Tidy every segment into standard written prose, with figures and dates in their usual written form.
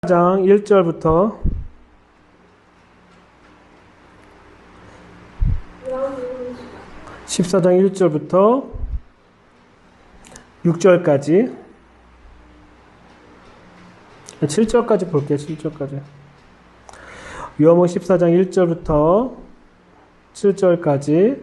장 1절부터 14장 1절부터 6절까지 7절까지 볼게요. 7절까지. 요한복음 14장 1절부터 7절까지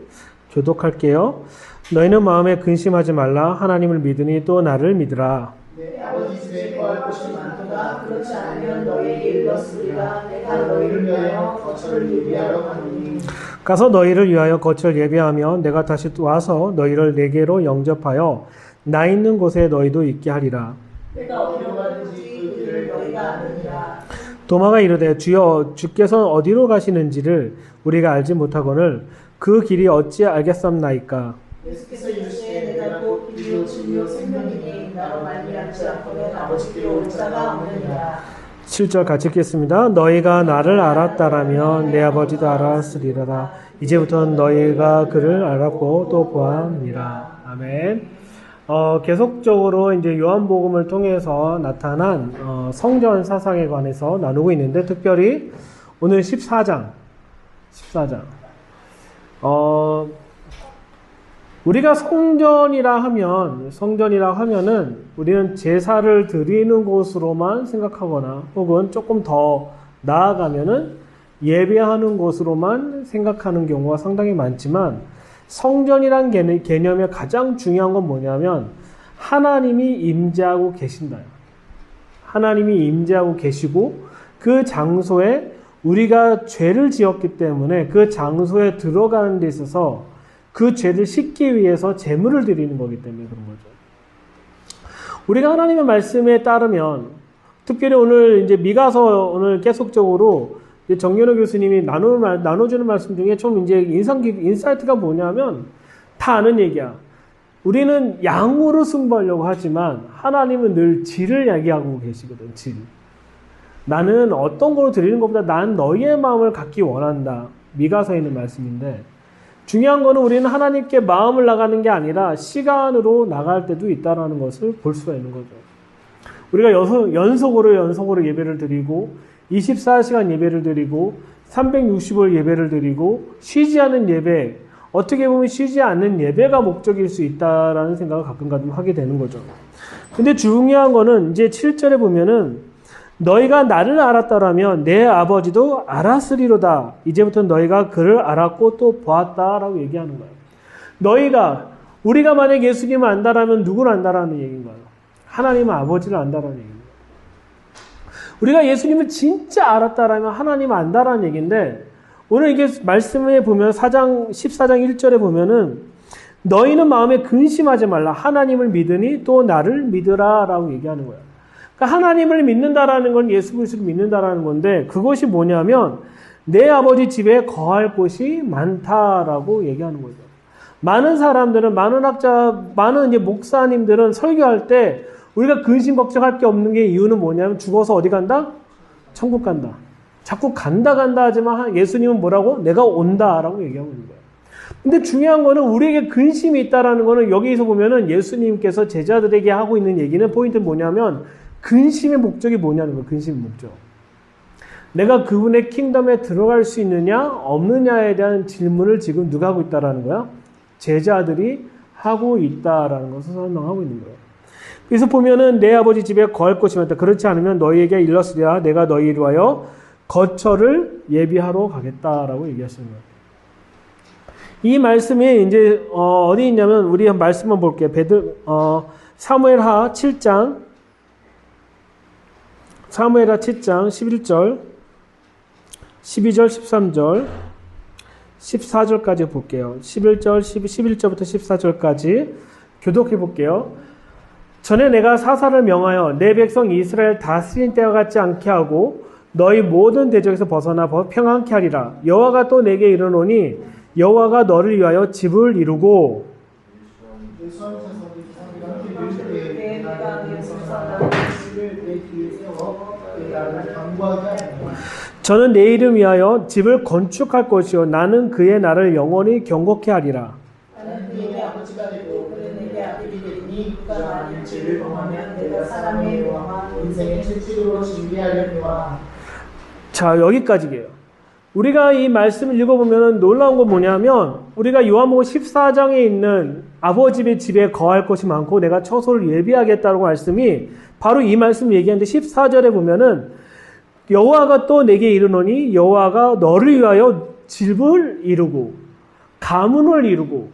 교독할게요. 너희는 마음에 근심하지 말라. 하나님을 믿으니 또 나를 믿으라. 내 아버지 집에 거할 곳이 많도다. 그렇지 않으면 너희에게 일렀으리라. 내가 너희를 위하여 거처를 예비하러 가노니. 가서 너희를 위하여 거처를 예비하며 내가 다시 와서 너희를 내게로 영접하여 나 있는 곳에 너희도 있게 하리라. 내가 어디로 가는지 그 길을 너희가 아느니라. 도마가 이르되 주여 주께서 어디로 가시는지를 우리가 알지 못하거늘 그 길이 어찌 알겠삼나이까. 예수께서 이르시되 내가 곧 길이요 진리요 생명이니 나로 말미암지 않고는 아버지께로 올 자가 없느니라. 7절 같이 읽겠습니다. 너희가 나를 알았다라면 내 아버지도 알았으리라. 이제부터는 너희가 그를 알았고 또 보았느니라. 아멘. 계속적으로 이제 요한복음을 통해서 나타난 성전 사상에 관해서 나누고 있는데, 특별히 오늘 14장. 우리가 성전이라 하면은 우리는 제사를 드리는 곳으로만 생각하거나 혹은 조금 더 나아가면은 예배하는 곳으로만 생각하는 경우가 상당히 많지만, 성전이란 개념의 가장 중요한 건 뭐냐면 하나님이 임재하고 계신다. 하나님이 임재하고 계시고 그 장소에 우리가 죄를 지었기 때문에 그 장소에 들어가는 데 있어서 그 죄를 씻기 위해서 제물을 드리는 거기 때문에 그런 거죠. 우리가 하나님의 말씀에 따르면, 특별히 오늘 이제 미가서 오늘 계속적으로 정연호 교수님이 나눠주는 말씀 중에 좀 이제 인사이트가 뭐냐면 다 아는 얘기야. 우리는 양으로 승부하려고 하지만 하나님은 늘 질을 이야기하고 계시거든. 질. 나는 어떤 걸로 드리는 것보다 난 너희의 마음을 갖기 원한다. 미가서에 있는 말씀인데, 중요한 거는 우리는 하나님께 마음을 나가는 게 아니라 시간으로 나갈 때도 있다는 것을 볼 수가 있는 거죠. 우리가 연속으로 예배를 드리고 24시간 예배를 드리고 365일 예배를 드리고 쉬지 않는 예배, 어떻게 보면 쉬지 않는 예배가 목적일 수 있다라는 생각을 가끔 하게 되는 거죠. 근데 중요한 거는 이제 7절에 보면은 너희가 나를 알았다라면 내 아버지도 알았으리로다. 이제부터는 너희가 그를 알았고 또 보았다라고 얘기하는 거예요. 우리가 만약 예수님을 안다라면 누구를 안다라는 얘기인가요? 하나님은 아버지를 안다라는 얘기입니다. 우리가 예수님을 진짜 알았다라면 하나님을 안다라는 얘기인데, 오늘 이게 말씀에 보면 14장 1절에 보면은 너희는 마음에 근심하지 말라. 하나님을 믿으니 또 나를 믿으라 라고 얘기하는 거예요. 그러니까 하나님을 믿는다라는 건 예수 그리스도를 믿는다라는 건데, 그것이 뭐냐면 내 아버지 집에 거할 곳이 많다라고 얘기하는 거죠. 많은 사람들은, 많은 이제 목사님들은 설교할 때 우리가 근심 걱정할 게 없는 게 이유는 뭐냐면 죽어서 어디 간다? 천국 간다. 자꾸 간다 하지만 예수님은 뭐라고? 내가 온다라고 얘기하고 있는 거예요. 근데 중요한 거는 우리에게 근심이 있다라는 거는 여기서 보면은 예수님께서 제자들에게 하고 있는 얘기는 포인트는 뭐냐면 근심의 목적이 뭐냐는 거예요. 근심의 목적. 내가 그분의 킹덤에 들어갈 수 있느냐 없느냐에 대한 질문을 지금 누가 하고 있다라는 거야? 제자들이 하고 있다라는 것을 설명하고 있는 거예요. 그래서 보면은 내 아버지 집에 거할 곳이 많다. 그렇지 않으면 너희에게 일렀으리라. 내가 너희를 위하여 거처를 예비하러 가겠다라고 얘기하시는 거예요. 이 말씀이 이제 어디 있냐면 우리 한 말씀만 볼게요. 사무엘하 7장 11절 12절 13절 14절까지 볼게요. 11절부터 14절까지 교독해 볼게요. 전에 내가 사사를 명하여 내 백성 이스라엘 다스린 때와 같지 않게 하고 너희 모든 대적에서 벗어나 평안케 하리라. 여호와가 또 내게 이르노니 여호와가 너를 위하여 집을 이루고 저는 내 이름 위하여 집을 건축할 것이요 나는 그의 나를 영원히 경고케 하리라. 나는 그의 아버지가 되고 그는 내게 아들이 되리니 그가 나는 주를 범하면 내가 사람의 명함 인생의 채찍으로 준비하려니와. 자, 여기까지예요. 우리가 이 말씀을 읽어보면 놀라운 건 뭐냐면 우리가 요한복음 14장에 있는 아버지의 집에 거할 것이 많고 내가 처소를 예비하겠다는 말씀이 바로 이 말씀을 얘기하는데 14절에 보면은 여호와가 또 내게 이르노니 여호와가 너를 위하여 집을 이루고 가문을 이루고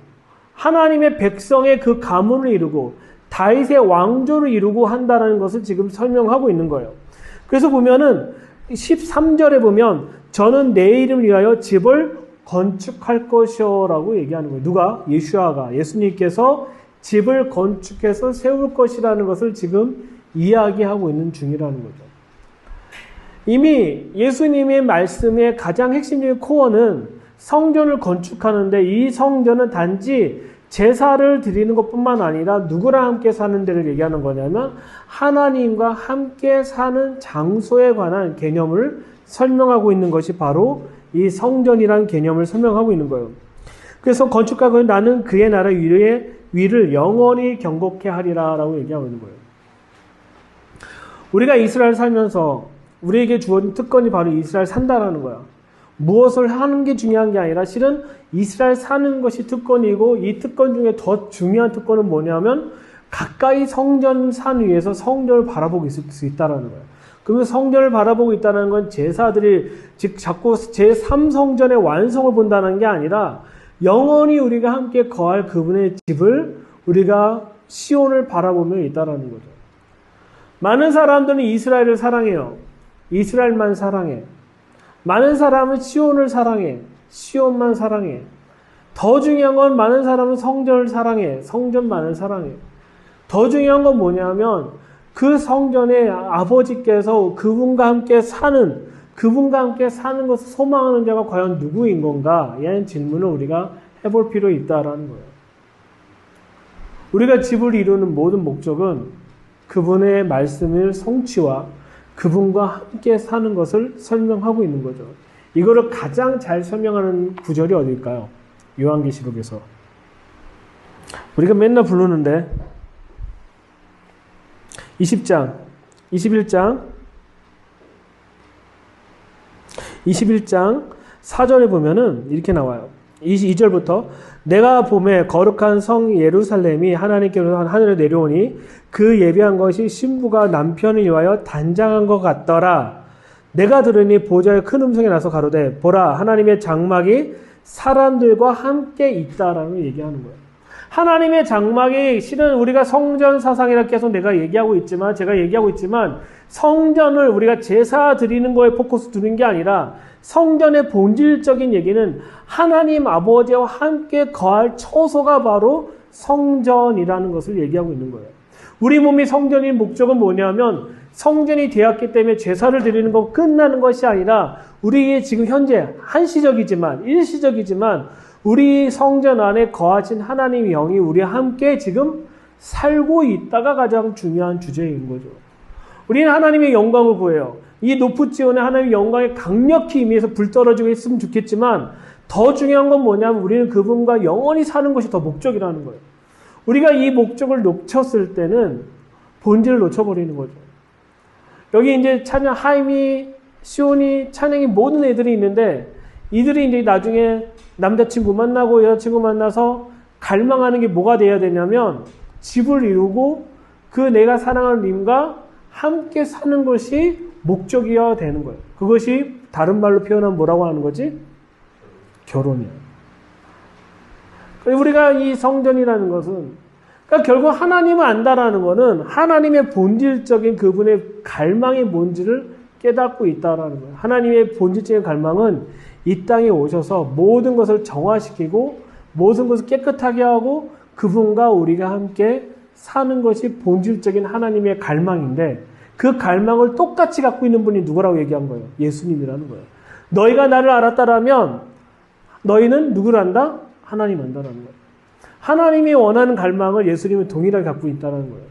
하나님의 백성의 그 가문을 이루고 다윗의 왕조를 이루고 한다는 것을 지금 설명하고 있는 거예요. 그래서 보면은 13절에 보면 저는 내 이름을 위하여 집을 건축할 것이라고 얘기하는 거예요. 누가? 예수아가, 예수님께서 집을 건축해서 세울 것이라는 것을 지금 이야기하고 있는 중이라는 거죠. 이미 예수님의 말씀의 가장 핵심적인 코어는 성전을 건축하는데 이 성전은 단지 제사를 드리는 것뿐만 아니라 누구랑 함께 사는 데를 얘기하는 거냐면 하나님과 함께 사는 장소에 관한 개념을 설명하고 있는 것이 바로 이 성전이라는 개념을 설명하고 있는 거예요. 그래서 건축가가 나는 그의 나라 위를 영원히 경고케 하리라 라고 얘기하고 있는 거예요. 우리가 이스라엘 살면서 우리에게 주어진 특권이 바로 이스라엘 산다라는 거야. 무엇을 하는 게 중요한 게 아니라 실은 이스라엘 사는 것이 특권이고 이 특권 중에 더 중요한 특권은 뭐냐면 가까이 성전 산 위에서 성전을 바라보고 있을 수 있다는 거예요. 그러면 성전을 바라보고 있다는 건 제사들이 즉 자꾸 제3성전의 완성을 본다는 게 아니라 영원히 우리가 함께 거할 그분의 집을 우리가 시온을 바라보며 있다는 거죠. 많은 사람들은 이스라엘을 사랑해요. 이스라엘만 사랑해. 많은 사람은 시온을 사랑해. 시온만 사랑해. 더 중요한 건 많은 사람은 성전을 사랑해. 성전만을 사랑해. 더 중요한 건 뭐냐면 그 성전에 아버지께서 그분과 함께 사는 것을 소망하는 자가 과연 누구인 건가? 이런 질문을 우리가 해볼 필요 있다라는 거예요. 우리가 집을 이루는 모든 목적은 그분의 말씀을 성취와 그분과 함께 사는 것을 설명하고 있는 거죠. 이거를 가장 잘 설명하는 구절이 어딜까요? 요한계시록에서. 우리가 맨날 부르는데 20장, 21장 4절에 보면은 이렇게 나와요. 22절부터 내가 봄에 거룩한 성 예루살렘이 하나님께로 하늘에 내려오니 그 예비한 것이 신부가 남편을 위하여 단장한 것 같더라. 내가 들으니 보좌에 큰 음성이 나서 가로되 보라 하나님의 장막이 사람들과 함께 있다라고 얘기하는 거예요. 하나님의 장막이 실은 우리가 성전 사상이라 계속 제가 얘기하고 있지만 성전을 우리가 제사 드리는 거에 포커스 두는 게 아니라 성전의 본질적인 얘기는 하나님 아버지와 함께 거할 처소가 바로 성전이라는 것을 얘기하고 있는 거예요. 우리 몸이 성전인 목적은 뭐냐면 성전이 되었기 때문에 제사를 드리는 거 끝나는 것이 아니라 우리의 지금 현재 일시적이지만 우리 성전 안에 거하신 하나님의 영이 우리와 함께 지금 살고 있다가 가장 중요한 주제인 거죠. 우리는 하나님의 영광을 구해요. 이 높은 지온에 하나님의 영광에 강력히 임해서 불 떨어지고 했으면 좋겠지만 더 중요한 건 뭐냐면 우리는 그분과 영원히 사는 것이 더 목적이라는 거예요. 우리가 이 목적을 놓쳤을 때는 본질을 놓쳐버리는 거죠. 여기 이제 찬양, 하임이, 시온이, 찬양이 모든 애들이 있는데 이들이 이제 나중에 남자친구 만나고 여자친구 만나서 갈망하는 게 뭐가 돼야 되냐면 집을 이루고 그 내가 사랑하는 님과 함께 사는 것이 목적이어야 되는 거예요. 그것이 다른 말로 표현하면 뭐라고 하는 거지? 결혼이에요. 우리가 이 성전이라는 것은 그러니까 결국 하나님을 안다라는 것은 하나님의 본질적인 그분의 갈망의 뭔지를 깨닫고 있다라는 거예요. 하나님의 본질적인 갈망은 이 땅에 오셔서 모든 것을 정화시키고 모든 것을 깨끗하게 하고 그분과 우리가 함께 사는 것이 본질적인 하나님의 갈망인데 그 갈망을 똑같이 갖고 있는 분이 누구라고 얘기한 거예요? 예수님이라는 거예요. 너희가 나를 알았다라면 너희는 누구를 안다? 하나님 안다라는 거예요. 하나님이 원하는 갈망을 예수님은 동일하게 갖고 있다는 거예요.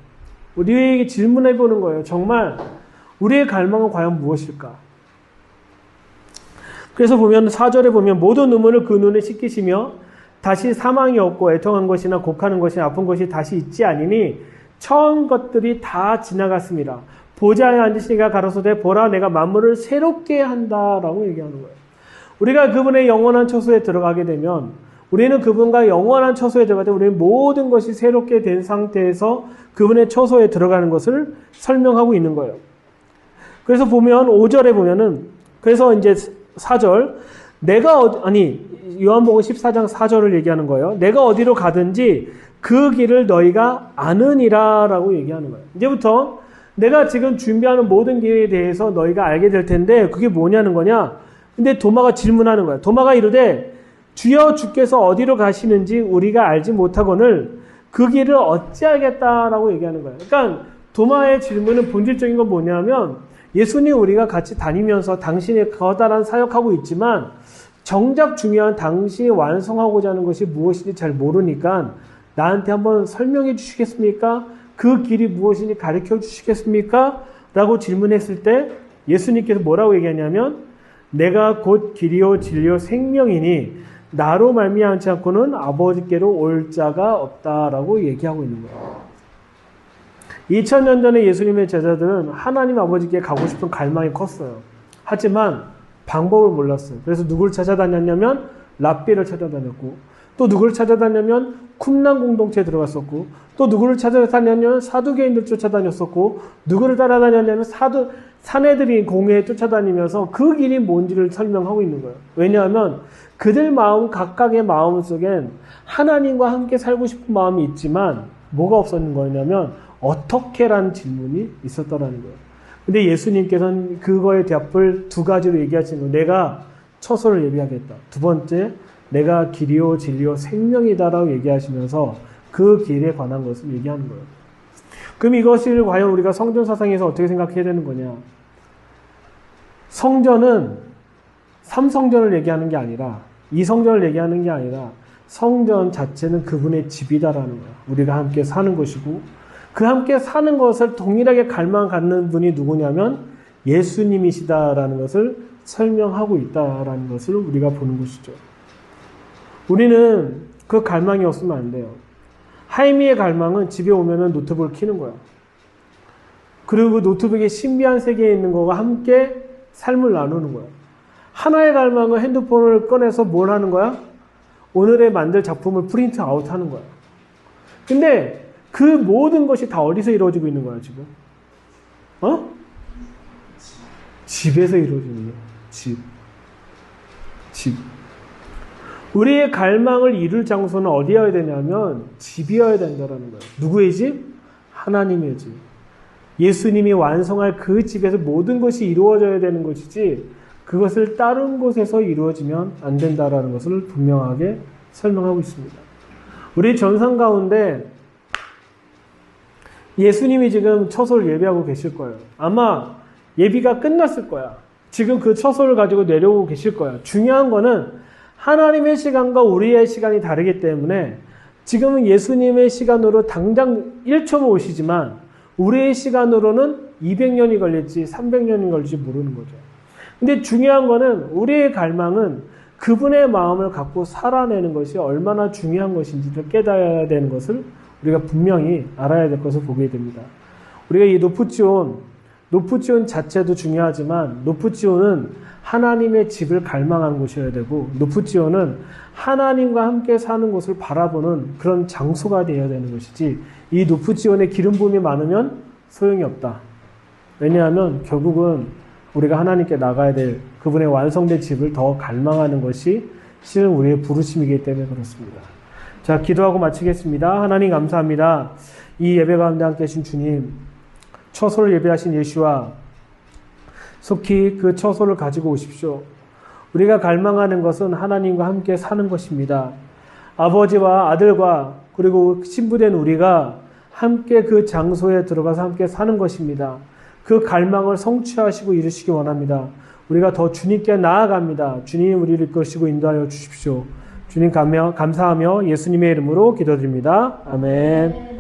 우리에게 질문해 보는 거예요. 정말 우리의 갈망은 과연 무엇일까? 그래서 보면 4절에 보면 모든 눈물을 그 눈에 씻기시며 다시 사망이 없고 애통한 것이나 곡하는 것이나 아픈 것이 다시 있지 아니니 처음 것들이 다 지나갔습니다. 보좌에 앉으시니가 가로소되 보라 내가 만물을 새롭게 한다라고 얘기하는 거예요. 우리가 그분의 영원한 처소에 들어가게 되면 우리는 그분과 영원한 처소에 들어갈 때 우리는 모든 것이 새롭게 된 상태에서 그분의 처소에 들어가는 것을 설명하고 있는 거예요. 그래서 보면 5절에 보면은 그래서 이제 4절 요한복음 14장 4절을 얘기하는 거예요. 내가 어디로 가든지 그 길을 너희가 아느니라 라고 얘기하는 거예요. 이제부터 내가 지금 준비하는 모든 길에 대해서 너희가 알게 될 텐데 그게 뭐냐는 거냐. 근데 도마가 질문하는 거예요. 도마가 이르되 주여 주께서 어디로 가시는지 우리가 알지 못하거늘 그 길을 어찌하겠다라고 얘기하는 거예요. 그러니까 도마의 질문은 본질적인 건 뭐냐면 예수님 우리가 같이 다니면서 당신이 거다란 사역하고 있지만 정작 중요한 당신이 완성하고자 하는 것이 무엇인지 잘 모르니까 나한테 한번 설명해 주시겠습니까? 그 길이 무엇인지 가르쳐 주시겠습니까? 라고 질문했을 때 예수님께서 뭐라고 얘기하냐면 내가 곧 길이요 진리요 생명이니 나로 말미암지 않고는 아버지께로 올 자가 없다라고 얘기하고 있는 거예요. 2000년 전에 예수님의 제자들은 하나님 아버지께 가고 싶은 갈망이 컸어요. 하지만 방법을 몰랐어요. 그래서 누구를 찾아다녔냐면 랍비를 찾아다녔고 또 누구를 찾아다녔냐면 쿰란 공동체에 들어갔었고 또 누구를 찾아다녔냐면 사두개인들 쫓아다녔었고 누구를 따라다녔냐면 사내들이 공회에 쫓아다니면서 그 길이 뭔지를 설명하고 있는 거예요. 왜냐하면 그들 마음 각각의 마음 속엔 하나님과 함께 살고 싶은 마음이 있지만 뭐가 없었는 거냐면 어떻게라는 질문이 있었더라는 거예요. 근데 예수님께서는 그거의 답을 두 가지로 얘기하시는 거예요. 내가 처소를 예비하겠다. 두 번째, 내가 길이요 진리요 생명이다라고 얘기하시면서 그 길에 관한 것을 얘기하는 거예요. 그럼 이것을 과연 우리가 성전 사상에서 어떻게 생각해야 되는 거냐? 성전은 3성전을 얘기하는 게 아니라 2성전을 얘기하는 게 아니라 성전 자체는 그분의 집이다라는 거예요. 우리가 함께 사는 것이고 그 함께 사는 것을 동일하게 갈망 갖는 분이 누구냐면 예수님이시다라는 것을 설명하고 있다라는 것을 우리가 보는 것이죠. 우리는 그 갈망이 없으면 안 돼요. 하이미의 갈망은 집에 오면은 노트북을 켜는 거야. 그리고 그 노트북의 신비한 세계에 있는 거와 함께 삶을 나누는 거야. 하나의 갈망은 핸드폰을 꺼내서 뭘 하는 거야? 오늘의 만들 작품을 프린트 아웃 하는 거야. 근데 그 모든 것이 다 어디서 이루어지고 있는 거야, 지금? 집에서 이루어지는 거야. 집. 우리의 갈망을 이룰 장소는 어디여야 되냐면 집이어야 된다는 거예요. 누구의 집? 하나님의 집. 예수님이 완성할 그 집에서 모든 것이 이루어져야 되는 것이지 그것을 다른 곳에서 이루어지면 안 된다라는 것을 분명하게 설명하고 있습니다. 우리 전상 가운데 예수님이 지금 처소를 예비하고 계실 거예요. 아마 예비가 끝났을 거야. 지금 그 처소를 가지고 내려오고 계실 거야. 중요한 거는 하나님의 시간과 우리의 시간이 다르기 때문에 지금은 예수님의 시간으로 당장 1초면 오시지만 우리의 시간으로는 200년이 걸릴지 300년이 걸릴지 모르는 거죠. 근데 중요한 거는 우리의 갈망은 그분의 마음을 갖고 살아내는 것이 얼마나 중요한 것인지를 깨달아야 되는 것을 우리가 분명히 알아야 될 것을 보게 됩니다. 우리가 이 노프지온 자체도 중요하지만 노프지온은 하나님의 집을 갈망하는 곳이어야 되고 노프지온은 하나님과 함께 사는 곳을 바라보는 그런 장소가 되어야 되는 것이지 이 노프지온에 기름 부음이 많으면 소용이 없다. 왜냐하면 결국은 우리가 하나님께 나가야 될 그분의 완성된 집을 더 갈망하는 것이 실은 우리의 부르심이기 때문에 그렇습니다. 자, 기도하고 마치겠습니다. 하나님 감사합니다. 이 예배 가운데 함께 하신 주님, 처소를 예배하신 예수와 속히 그 처소를 가지고 오십시오. 우리가 갈망하는 것은 하나님과 함께 사는 것입니다. 아버지와 아들과 그리고 신부된 우리가 함께 그 장소에 들어가서 함께 사는 것입니다. 그 갈망을 성취하시고 이루시기 원합니다. 우리가 더 주님께 나아갑니다. 주님 우리를 이끄시고 인도하여 주십시오. 주님 감사하며 예수님의 이름으로 기도드립니다. 아멘.